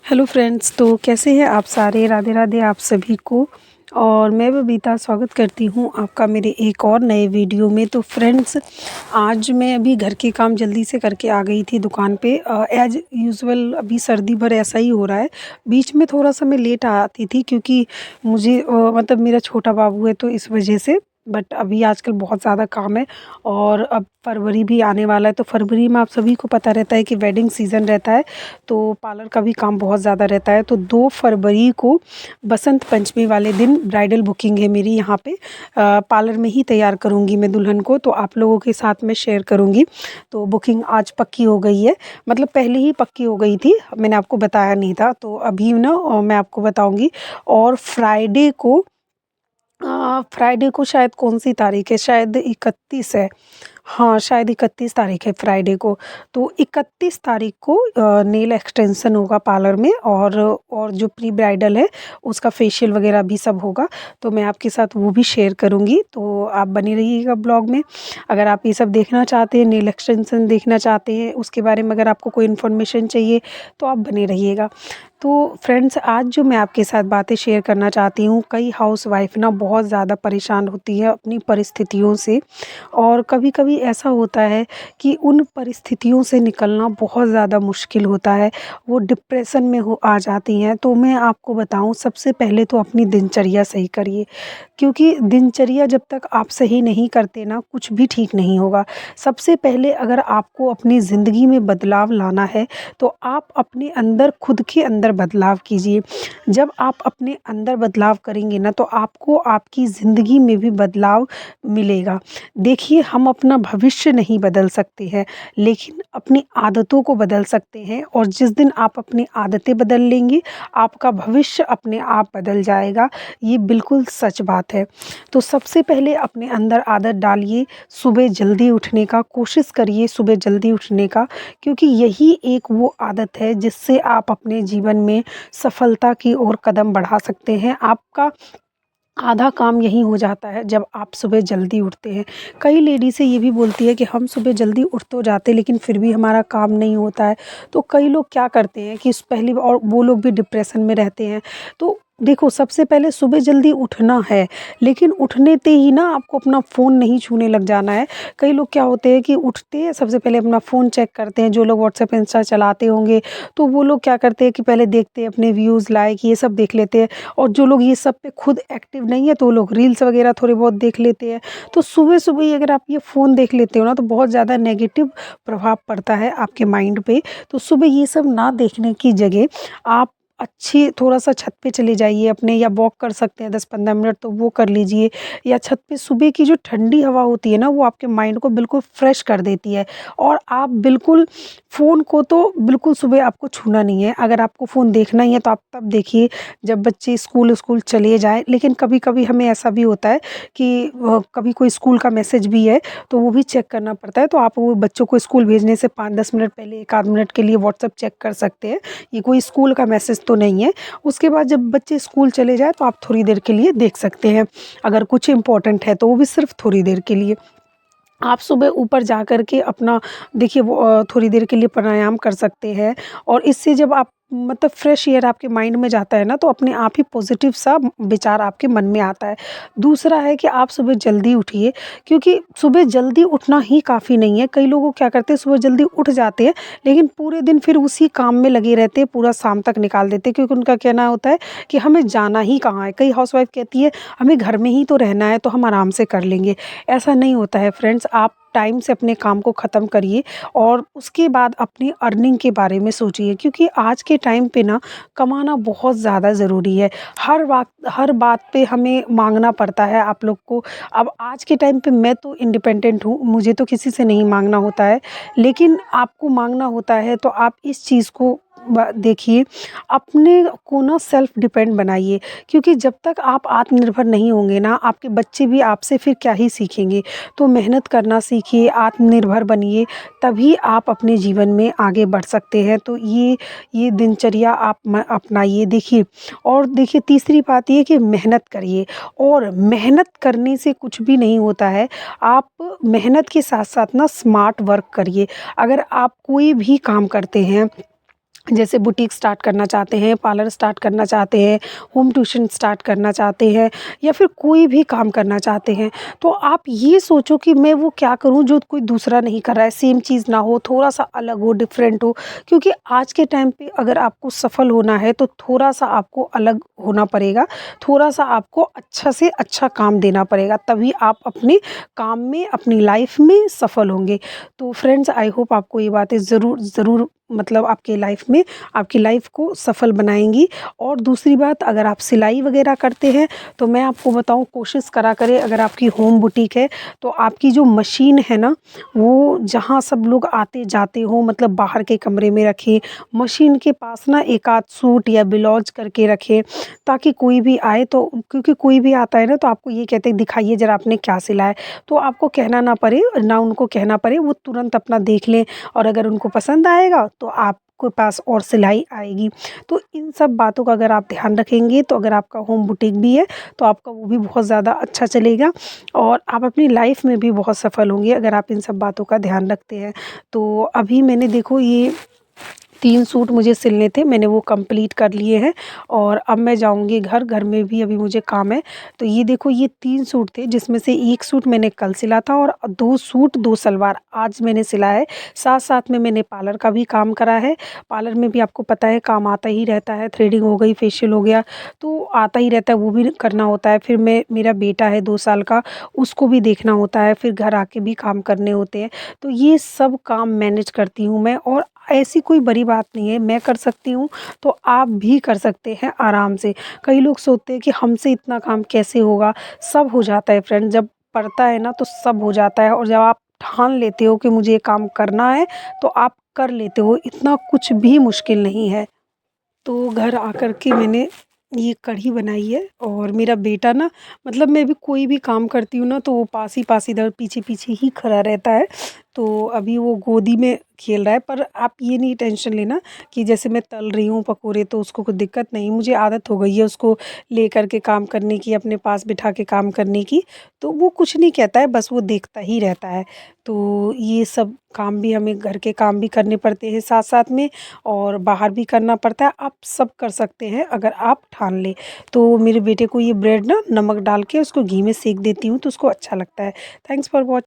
Hello friends, तो कैसे हैं आप सारे। राधे राधे आप सभी को। और मैं बबीता स्वागत करती हूं आपका मेरे एक और नए वीडियो में। तो फ्रेंड्स, आज मैं अभी घर के काम जल्दी से करके आ गई थी दुकान पे। एज यूजुअल अभी सर्दी भर ऐसा ही हो रहा है। बीच में थोड़ा सा मैं लेट आती थी क्योंकि मुझे मतलब मेरा छोटा बाबू है तो इस वजह से। बट अभी आजकल बहुत ज़्यादा काम है और अब फरवरी भी आने वाला है। तो फरवरी में आप सभी को पता रहता है कि वेडिंग सीज़न रहता है, तो पार्लर का भी काम बहुत ज़्यादा रहता है। तो 2 फरवरी को बसंत पंचमी वाले दिन ब्राइडल बुकिंग है मेरी यहाँ पे। पार्लर में ही तैयार करूँगी मैं दुल्हन को, तो आप लोगों के साथ में शेयर करूँगी। तो बुकिंग आज पक्की हो गई है, मतलब पहले ही पक्की हो गई थी, मैंने आपको बताया नहीं था। तो अभी ना मैं आपको बताऊँगी। और फ्राइडे को शायद कौन सी तारीख है, शायद 31 है। हाँ, शायद 31 तारीख है फ्राइडे को। तो 31 तारीख को नेल एक्सटेंशन होगा पार्लर में, और जो प्री ब्राइडल है उसका फेशियल वगैरह भी सब होगा। तो मैं आपके साथ वो भी शेयर करूँगी, तो आप बने रहिएगा ब्लॉग में। अगर आप ये सब देखना चाहते हैं, नेल एक्सटेंशन देखना चाहते हैं, उसके बारे में अगर आपको कोई इन्फॉर्मेशन चाहिए तो आप बने रहिएगा। तो फ्रेंड्स, आज जो मैं आपके साथ बातें शेयर करना चाहती हूँ, कई हाउसवाइफ ना बहुत ज़्यादा परेशान होती है अपनी परिस्थितियों से। और कभी-कभी ऐसा होता है कि उन परिस्थितियों से निकलना बहुत ज़्यादा मुश्किल होता है, वो डिप्रेशन में हो आ जाती हैं। तो मैं आपको बताऊँ, सबसे पहले तो अपनी दिनचर्या सही करिए, क्योंकि दिनचर्या जब तक आप सही नहीं करते ना, कुछ भी ठीक नहीं होगा। सबसे पहले अगर आपको अपनी ज़िंदगी में बदलाव लाना है, तो आप अपने अंदर, खुद के अंदर बदलाव कीजिए। जब आप अपने अंदर बदलाव करेंगे ना, तो आपको आपकी ज़िंदगी में भी बदलाव मिलेगा। देखिए, हम अपना भविष्य नहीं बदल सकते हैं, लेकिन अपनी आदतों को बदल सकते हैं। और जिस दिन आप अपनी आदतें बदल लेंगे, आपका भविष्य अपने आप बदल जाएगा। ये बिल्कुल सच बात है। तो सबसे पहले अपने अंदर आदत डालिए, सुबह जल्दी उठने का कोशिश करिए, सुबह जल्दी उठने का, क्योंकि यही एक वो आदत है जिससे आप अपने जीवन में सफलता की ओर कदम बढ़ा सकते हैं। आपका आधा काम यही हो जाता है जब आप सुबह जल्दी उठते हैं। कई लेडीज़ें ये भी बोलती है कि हम सुबह जल्दी उठ तो जाते, लेकिन फिर भी हमारा काम नहीं होता है। तो कई लोग क्या करते हैं कि पहली, और वो लोग भी डिप्रेशन में रहते हैं। तो देखो, सबसे पहले सुबह जल्दी उठना है, लेकिन उठने ते ही ना आपको अपना फ़ोन नहीं छूने लग जाना है। कई लोग क्या होते हैं कि उठते हैं, सबसे पहले अपना फ़ोन चेक करते हैं। जो लोग व्हाट्सएप, इंस्टा चलाते होंगे, तो वो लोग क्या करते हैं कि पहले देखते हैं अपने व्यूज़, लाइक, ये सब देख लेते हैं। और जो लोग ये सब पे खुद एक्टिव नहीं है, तो वो लोग रील्स वगैरह थोड़े बहुत देख लेते हैं। तो सुबह-सुबह ही अगर आप ये फ़ोन देख लेते हो ना, तो बहुत ज़्यादा नेगेटिव प्रभाव पड़ता है आपके माइंड पे। तो सुबह ये सब ना देखने की जगह आप अच्छी थोड़ा-सा छत पे चले जाइए अपने, या वॉक कर सकते हैं 10-15 मिनट, तो वो कर लीजिए। या छत पे सुबह की जो ठंडी हवा होती है ना, वो आपके माइंड को बिल्कुल फ्रेश कर देती है। और आप बिल्कुल फ़ोन को तो बिल्कुल सुबह आपको छूना नहीं है। अगर आपको फ़ोन देखना ही है तो आप तब देखिए जब बच्चे स्कूल चले जाएँ। लेकिन कभी-कभी हमें ऐसा भी होता है कि कभी कोई स्कूल का मैसेज भी है, तो वो भी चेक करना पड़ता है। तो आप वो बच्चों को स्कूल भेजने से 5-10 मिनट पहले 1 आध मिनट के लिए व्हाट्सएप चेक कर सकते हैं। ये कोई स्कूल का मैसेज तो नहीं है। उसके बाद जब बच्चे स्कूल चले जाएँ, तो आप थोड़ी देर के लिए देख सकते हैं। अगर कुछ इम्पोर्टेंट है, तो वो भी सिर्फ़ थोड़ी देर के लिए। आप सुबह ऊपर जा कर के अपना देखिए, वो थोड़ी देर के लिए प्राणायाम कर सकते हैं। और इससे जब आप, मतलब फ्रेश एयर आपके माइंड में जाता है ना, तो अपने आप ही पॉजिटिव सा विचार आपके मन में आता है। दूसरा है कि आप सुबह जल्दी उठिए, क्योंकि सुबह जल्दी उठना ही काफ़ी नहीं है। कई लोग क्या करते हैं, सुबह जल्दी उठ जाते हैं, लेकिन पूरे दिन फिर उसी काम में लगे रहते हैं, पूरा शाम तक निकाल देते हैं, क्योंकि उनका कहना होता है कि हमें जाना ही कहाँ है। कई हाउसवाइफ़ कहती है हमें घर में ही तो रहना है, तो हम आराम से कर लेंगे। ऐसा नहीं होता है फ्रेंड्स। आप टाइम से अपने काम को ख़त्म करिए, और उसके बाद अपनी अर्निंग के बारे में सोचिए, क्योंकि आज के टाइम पे ना कमाना बहुत ज़्यादा ज़रूरी है। हर बात पे हमें माँगना पड़ता है आप लोग को। अब आज के टाइम पे मैं तो इंडिपेंडेंट हूँ, मुझे तो किसी से नहीं माँगना होता है, लेकिन आपको माँगना होता है। तो आप इस चीज़ को देखिए, अपने को ना सेल्फ डिपेंड बनाइए, क्योंकि जब तक आप आत्मनिर्भर नहीं होंगे ना, आपके बच्चे भी आपसे फिर क्या ही सीखेंगे। तो मेहनत करना सीखिए, आत्मनिर्भर बनिए, तभी आप अपने जीवन में आगे बढ़ सकते हैं। तो ये दिनचर्या आप अपनाइए। देखिए, और देखिए, तीसरी बात ये कि मेहनत करिए, और मेहनत करने से कुछ भी नहीं होता है। आप मेहनत के साथ साथ ना स्मार्ट वर्क करिए। अगर आप कोई भी काम करते हैं, जैसे बुटीक स्टार्ट करना चाहते हैं, पार्लर स्टार्ट करना चाहते हैं, होम ट्यूशन स्टार्ट करना चाहते हैं या फिर कोई भी काम करना चाहते हैं, तो आप ये सोचो कि मैं वो क्या करूँ जो कोई दूसरा नहीं कर रहा है, सेम चीज़ ना हो, थोड़ा-सा अलग हो, डिफरेंट हो। क्योंकि आज के टाइम पे अगर आपको सफल होना है तो थोड़ा-सा आपको अलग होना पड़ेगा, थोड़ा-सा आपको अच्छा से अच्छा काम देना पड़ेगा, तभी आप अपने काम में, अपनी लाइफ़ में सफल होंगे। तो फ्रेंड्स, आई होप आपको ये बातें ज़रूर ज़रूर मतलब आपके लाइफ में आपकी लाइफ को सफल बनाएँगी। और दूसरी बात, अगर आप सिलाई वग़ैरह करते हैं तो मैं आपको बताऊँ, कोशिश करा करें, अगर आपकी होम बुटीक है तो आपकी जो मशीन है ना, वो जहाँ सब लोग आते जाते हों, मतलब बाहर के कमरे में रखें। मशीन के पास ना एक आध सूट या ब्लाउज़ करके रखें, ताकि कोई भी आए तो, क्योंकि कोई भी आता है ना तो आपको ये कहते हैं दिखाइए ज़रा आपने क्या सिला है। तो आपको कहना ना पड़े, ना उनको कहना पड़े, वो तुरंत अपना देख लें और अगर उनको पसंद आएगा तो आपके पास और सिलाई आएगी। तो इन सब बातों का अगर आप ध्यान रखेंगे तो अगर आपका होम बुटीक भी है तो आपका वो भी बहुत ज़्यादा अच्छा चलेगा और आप अपनी लाइफ में भी बहुत सफल होंगे अगर आप इन सब बातों का ध्यान रखते हैं। तो अभी मैंने देखो ये 3 सूट मुझे सिलने थे, मैंने वो कंप्लीट कर लिए हैं और अब मैं जाऊँगी घर, घर में भी अभी मुझे काम है। तो ये देखो, ये 3 सूट थे जिसमें से 1 सूट मैंने कल सिला था और 2 सूट 2 सलवार आज मैंने सिला है। साथ-साथ में मैंने पार्लर का भी काम करा है। पार्लर में भी आपको पता है काम आता ही रहता है, थ्रेडिंग हो गई, फेशियल हो गया, तो आता ही रहता है, वो भी करना होता है। फिर मेरा बेटा है 2 साल का, उसको भी देखना होता है, फिर घर आके भी काम करने होते हैं। तो ये सब काम मैनेज करती हूँ मैं और ऐसी कोई बड़ी बात नहीं है, मैं कर सकती हूँ तो आप भी कर सकते हैं आराम से। कई लोग सोचते हैं कि हमसे इतना काम कैसे होगा? सब हो जाता है फ्रेंड, जब पड़ता है ना तो सब हो जाता है और जब आप ठान लेते हो कि मुझे ये काम करना है, तो आप कर लेते हो, इतना कुछ भी मुश्किल नहीं है। तो घर आकर के मैंने ये कढ़ी बनाई है और मेरा बेटा ना, मतलब मैं भी कोई भी काम करती हूँ ना तो वो पास ही पास इधर पीछे-पीछे ही खड़ा रहता है। तो अभी वो गोदी में खेल रहा है, पर आप ये नहीं टेंशन लेना कि जैसे मैं तल रही हूँ पकोड़े तो उसको कोई दिक्कत नहीं, मुझे आदत हो गई है उसको लेकर के काम करने की, अपने पास बिठा के काम करने की। तो वो कुछ नहीं कहता है, बस वो देखता ही रहता है। तो ये सब काम भी हमें, घर के काम भी करने पड़ते हैं साथ-साथ में और बाहर भी करना पड़ता है। आप सब कर सकते हैं अगर आप ठान लें। तो मेरे बेटे को ये ब्रेड ना नमक डाल के उसको घी में सेंक देती हूँ तो उसको अच्छा लगता है। Thanks for watch